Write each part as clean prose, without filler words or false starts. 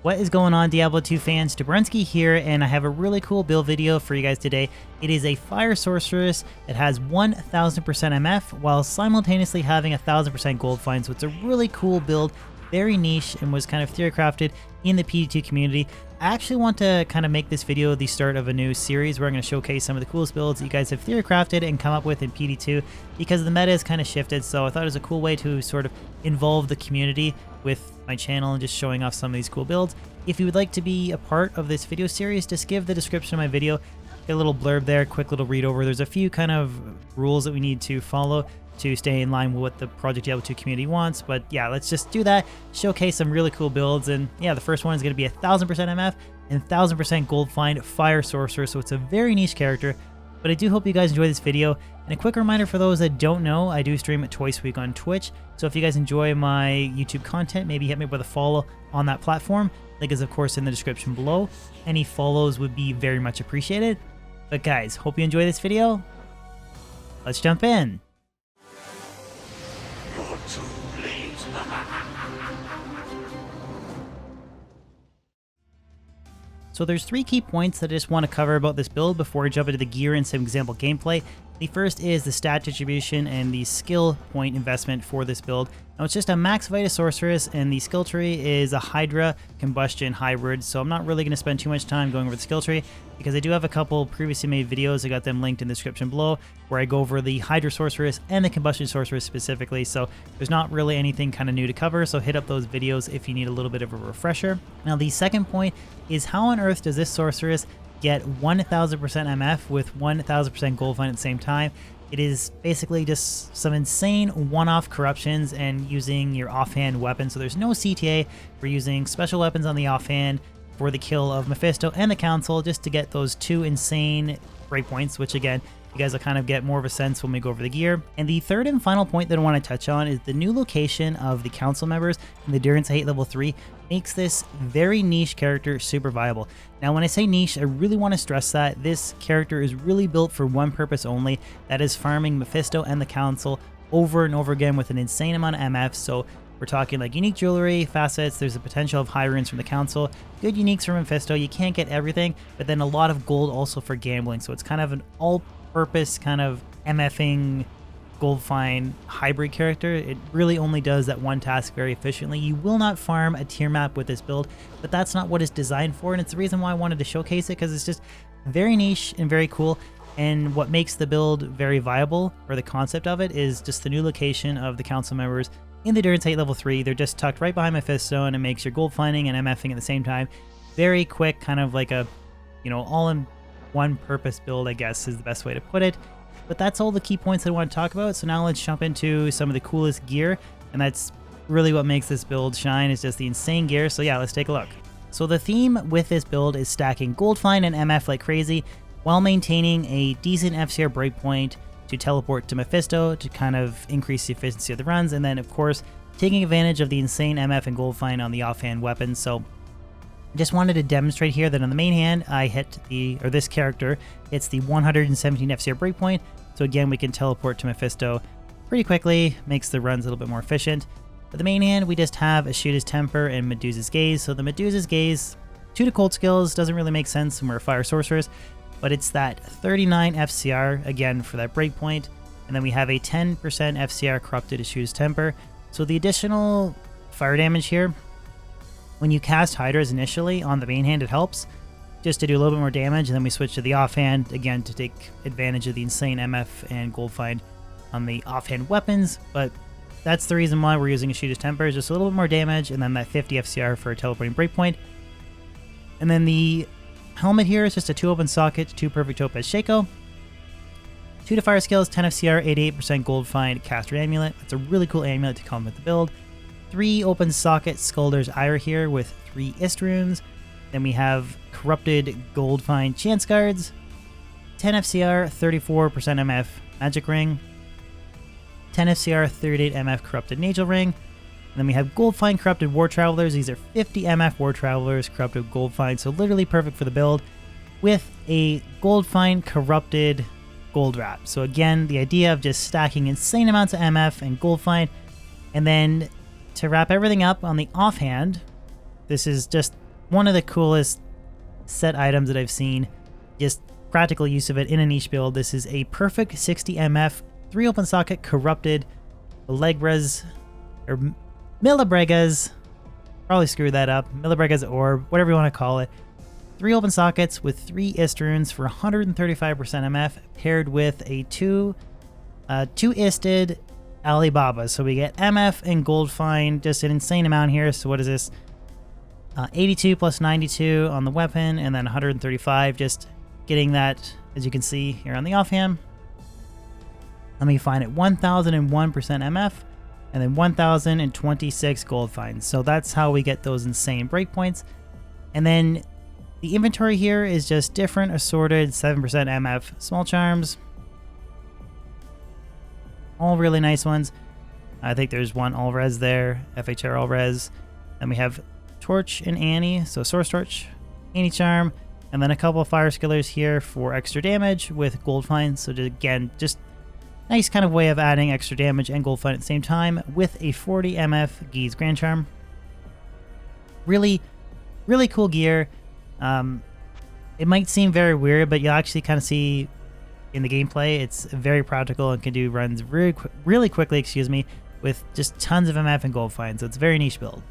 What is going on, Diablo 2 fans? Dobrensky here, and I have a really cool build video for you guys today. It is a Fire Sorceress that has 1000% MF while simultaneously having 1000% gold find, so it's a really cool build, very niche, and was kind of theorycrafted in the PD2 community. I actually want to kind of make this video the start of a new series where I'm going to showcase some of the coolest builds that you guys have theorycrafted and come up with in PD2 because the meta has kind of shifted, so I thought it was a cool way to sort of involve the community with my channel and just showing off some of these cool builds. If you would like to be a part of this video series, just give the description of my video, get a little blurb there, quick little read over. There's a few kind of rules that we need to follow to stay in line with what the Project Diablo 2 community wants, but yeah, let's just do that, showcase some really cool builds. And yeah, the first one is going to be 1000% MF and 1000% gold find Fire Sorcerer, so it's a very niche character, but I do hope you guys enjoy this video. And a quick reminder for those that don't know, I do stream it twice a week on Twitch, so if you guys enjoy my YouTube content, maybe hit me with a follow on that platform. Link is of course in the description below. Any follows would be very much appreciated. But guys, hope you enjoy this video. Let's jump in. So there's three key points that I just want to cover about this build before I jump into the gear and some example gameplay. The first is the stat distribution and the skill point investment for this build. Now it's just a max Vita Sorceress, and the skill tree is a Hydra Combustion hybrid, so I'm not really going to spend too much time going over the skill tree because I do have a couple previously made videos. I got them linked in the description below where I go over the Hydra Sorceress and the Combustion Sorceress specifically, so there's not really anything kind of new to cover, so hit up those videos if you need a little bit of a refresher. Now the second point is how on earth does this Sorceress get 1000% MF with 1000% gold find at the same time? It is basically just some insane one-off corruptions and using your offhand weapon. So there's no CTA. We're using special weapons on the offhand for the kill of Mephisto and the Council just to get those two insane breakpoints, which again, you guys will kind of get more of a sense when we go over the gear. And the third and final point that I want to touch on is the new location of the council members in the Endurance Hate level 3 makes this very niche character super viable. Now when I say niche, I really want to stress that this character is really built for one purpose only, that is farming Mephisto and the council over and over again with an insane amount of MF. So we're talking like unique jewelry, facets, there's a potential of high runes from the council, good uniques from Mephisto, you can't get everything, but then a lot of gold also for gambling. So it's kind of an all-purpose kind of MFing gold find hybrid character. It really only does that one task very efficiently. You will not farm a tier map with this build, but that's not what it's designed for, and it's the reason why I wanted to showcase it, because it's just very niche and very cool. And what makes the build very viable, or the concept of it, is just the new location of the council members in the Endurance Hate level 3. They're just tucked right behind Mephisto, and it makes your gold finding and MFing at the same time very quick, kind of like a, you know, all in one purpose build, I guess is the best way to put it. But that's all the key points I want to talk about. So now let's jump into some of the coolest gear, and that's really what makes this build shine, is just the insane gear. So yeah, let's take a look. So the theme with this build is stacking gold find and MF like crazy while maintaining a decent FCR breakpoint to teleport to Mephisto to kind of increase the efficiency of the runs, and then of course taking advantage of the insane MF and gold find on the offhand weapons. So I just wanted to demonstrate here that on the main hand I hit this character hits the 117 FCR breakpoint. So again, we can teleport to Mephisto pretty quickly, makes the runs a little bit more efficient. For the main hand, we just have Ashida's Temper and Medusa's Gaze. So the Medusa's Gaze, 2 to cold skills, doesn't really make sense when we're Fire Sorcerers, but it's that 39 FCR, again, for that breakpoint. And then we have a 10% FCR corrupted Ashida's Temper. So the additional fire damage here, when you cast Hydras initially on the main hand, it helps just to do a little bit more damage, and then we switch to the offhand again to take advantage of the insane MF and gold find on the offhand weapons. But that's the reason why we're using Ashida's Temper, is just a little bit more damage, and then that 50 FCR for a teleporting breakpoint. And then the helmet here is just a 2 open socket, 2 perfect topaz Shaco, 2 to fire skills, 10 FCR, 88% gold find caster amulet. That's a really cool amulet to complement the build. 3 open socket Skulder's Ire here with 3 Ist runes. Then we have corrupted gold find chance guards, 10 FCR, 34% MF magic ring, 10 FCR, 38 MF corrupted Nagel ring. And then we have gold find corrupted war travelers. These are 50 MF war travelers, corrupted gold find, so literally perfect for the build, with a gold find corrupted gold wrap. So again, the idea of just stacking insane amounts of MF and gold find, and then to wrap everything up on the offhand, this is just one of the coolest set items that I've seen. Just practical use of it in a niche build. This is a perfect 60 MF, 3 open socket corrupted Legres or Millibregas. Probably screwed that up. Millibregas orb, whatever you want to call it. 3 open sockets with 3 ist runes for 135% MF, paired with a 2 isted Alibaba. So we get MF and gold fine, just an insane amount here. So what is this? 82 plus 92 on the weapon, and then 135, just getting that, as you can see here on the offhand. Let me find it, 1001% MF, and then 1026 gold fines. So that's how we get those insane breakpoints. And then the inventory here is just different assorted 7% MF small charms. All really nice ones. I think there's one all res there, FHR all res. Then we have Torch and Annie, so Source Torch, Annie Charm, and then a couple of fire skillers here for extra damage with gold fine. So again, just nice kind of way of adding extra damage and gold fine at the same time with a 40 MF Geese Grand Charm. Really, really cool gear. It might seem very weird, but you'll actually kind of see in the gameplay, it's very practical and can do runs really quickly, with just tons of MF and gold fine. So it's a very niche build.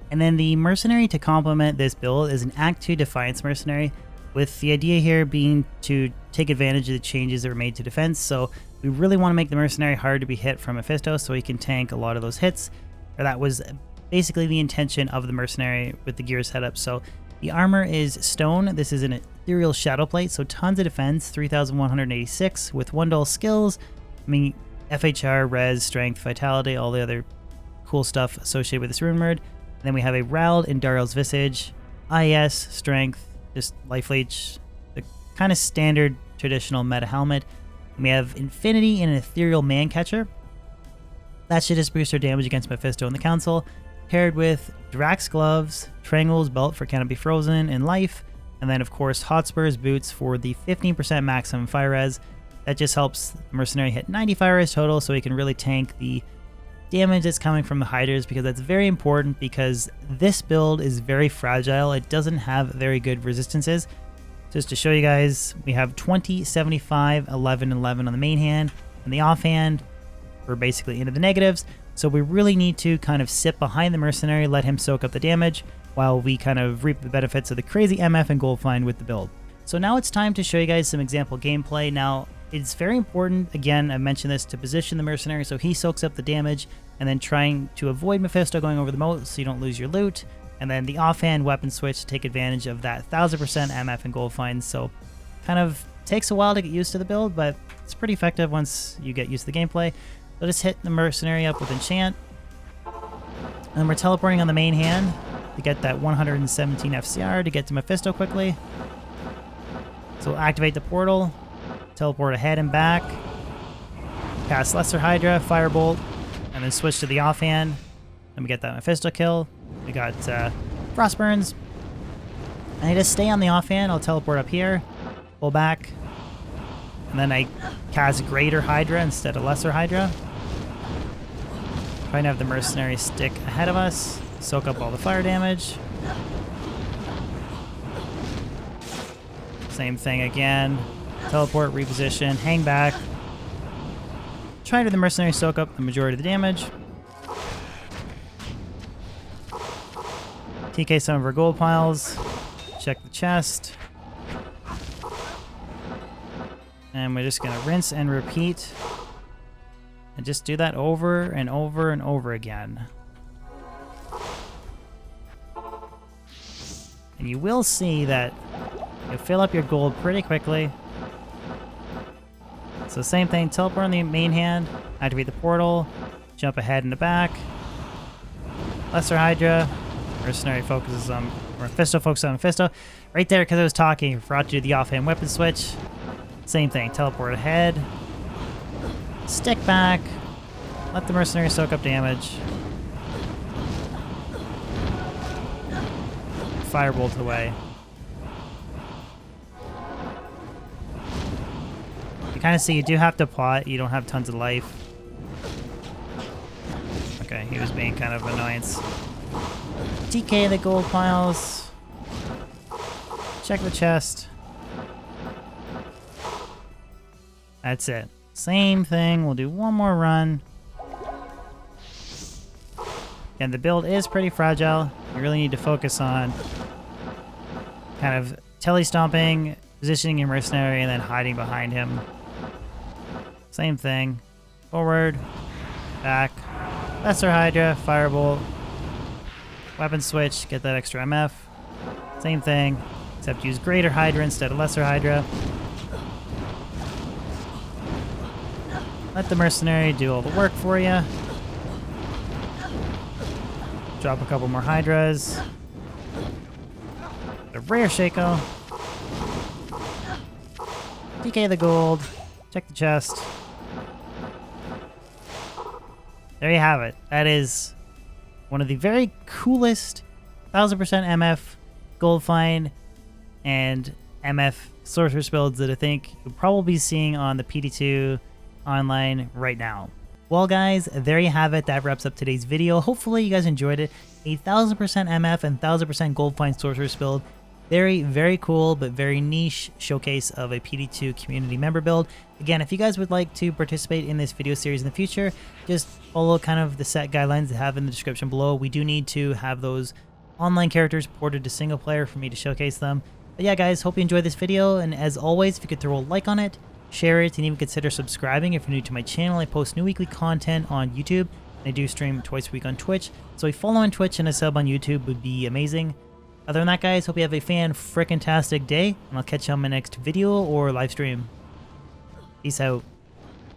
And then the mercenary to complement this build is an Act 2 Defiance mercenary, with the idea here being to take advantage of the changes that were made to defense. So we really want to make the mercenary hard to be hit from Mephisto so he can tank a lot of those hits. Or that was basically the intention of the mercenary with the gear setup. So the armor is stone. This is an ethereal shadow plate, so tons of defense, 3,186 with 1 dull skills. I mean, FHR, res, strength, vitality, all the other cool stuff associated with this rune word. And then we have a Rald in Dariel's Visage, IS, strength, just life leech, the kind of standard traditional meta helmet. And we have Infinity in an ethereal man catcher. That should just boost our damage against Mephisto and the Council, paired with Drax gloves, Triangle's belt for Cannot Be Frozen and life, and then of course Hotspur's boots for the 15% maximum fire res. That just helps the mercenary hit 90 fire res total, so he can really tank the damage that's coming from the hiders, because that's very important, because this build is very fragile. It doesn't have very good resistances. Just to show you guys, we have 20, 75, 11, 11 on the main hand, and the offhand we're basically into the negatives. So we really need to kind of sit behind the mercenary, let him soak up the damage, while we kind of reap the benefits of the crazy MF and gold find with the build. So now it's time to show you guys some example gameplay. Now, it's very important, again, I mentioned this, to position the mercenary so he soaks up the damage, and then trying to avoid Mephisto going over the moat so you don't lose your loot, and then the offhand weapon switch to take advantage of that 1000% MF and gold finds. So kind of takes a while to get used to the build, but it's pretty effective once you get used to the gameplay. So just hit the mercenary up with enchant, and then we're teleporting on the main hand to get that 117 FCR to get to Mephisto quickly. So we'll activate the portal, teleport ahead and back, cast Lesser Hydra, Firebolt, and then switch to the offhand. Then we get that Mephisto kill. We got Frostburns. And I just stay on the offhand. I'll teleport up here, pull back, and then I cast Greater Hydra instead of Lesser Hydra. Trying to have the mercenary stick ahead of us, soak up all the fire damage. Same thing again. Teleport, reposition, hang back. Try to have the mercenary soak up the majority of the damage. TK some of our gold piles. Check the chest. And we're just gonna rinse and repeat. And just do that over and over and over again. And you will see that you'll fill up your gold pretty quickly. So same thing, teleport on the main hand, activate the portal, jump ahead and the back. Lesser Hydra, mercenary focuses on Mephisto, focuses on Mephisto. Right there, because I was talking, forgot to do the offhand weapon switch. Same thing, teleport ahead, stick back, let the mercenary soak up damage. Firebolt away. You kind of see you do have to plot, you don't have tons of life. Okay, he was being kind of an annoyance. TK the gold piles. Check the chest. That's it. Same thing. We'll do one more run. And the build is pretty fragile. You really need to focus on kind of tele-stomping, positioning your mercenary, and then hiding behind him. Same thing. Forward, back, lesser Hydra, firebolt, weapon switch, get that extra MF. Same thing, except use greater Hydra instead of lesser Hydra. Let the mercenary do all the work for you. Drop a couple more Hydras. A rare Shaco. DK the gold. Check the chest. There you have it. That is one of the very coolest 1000% MF gold find and MF sorceress builds that I think you'll probably be seeing on the PD2 online right now. Well guys, there you have it. That wraps up today's video. Hopefully you guys enjoyed it. A 1000% MF and 1000% gold find sorceress build. Very, very cool, but very niche showcase of a PD2 community member build. Again, if you guys would like to participate in this video series in the future, just follow kind of the set guidelines that have in the description below. We do need to have those online characters ported to single player for me to showcase them. But yeah, guys, hope you enjoyed this video. And as always, if you could throw a like on it, share it, and even consider subscribing if you're new to my channel. I post new weekly content on YouTube, and I do stream twice a week on Twitch. So a follow on Twitch and a sub on YouTube would be amazing. Other than that, guys, hope you have a fan-frickin-tastic day, and I'll catch you on my next video or live stream. Peace out.